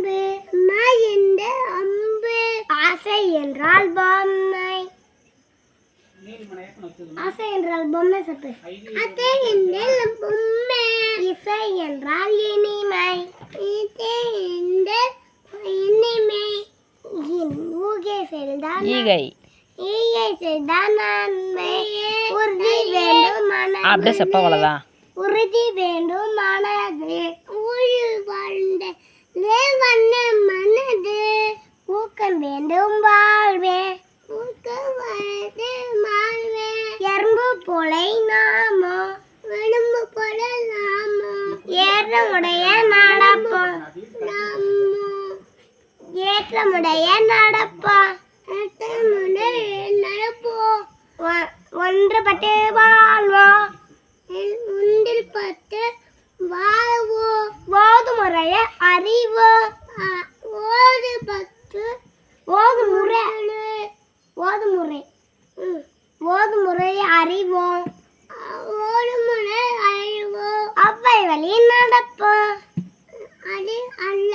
அம்பு என்ற அம்பு. ஆசை என்றால் பொம்மை. ஆசை என்றால் பொம்மை சத்து. ஆசை என்றால் பொம்மை. இசை என்றால் இனிமை. இசை என்றால் இனிமை. ஊகை செய்தால் ஈகை. ஈகை செய்தால் நன்மை. உறுதி வேண்டும் மனது. அப்படியே செப்ப அவ்வளவுதான். உறுதி வேண்டும் மனது. ஊழில் வாழ்ந்த வண்ண மனது. ஊக்கம் வேண்டும் வாழ்வே. ஊக்கம் வாழ்ந்து வாழ்வே. எறும்பு போலை நாமோ. எறும்பு போல நாமோ. ஏற்றமுடைய நடப்போம். ஏற்றமுடைய நடப்போம். நடப்போம். ஒன்றுபட்டு வாழ்வோம். ஒன்றில் பட்டு வாழ்வோம். ஓது முறையை அறிவோம். ஓது பத்து ஓது முறை. ஓது முறை. ஓது முறையை அறிவோம். ஓது முறை அறிவோம். அவ்வை வழி நடப்போம். அது அல்ல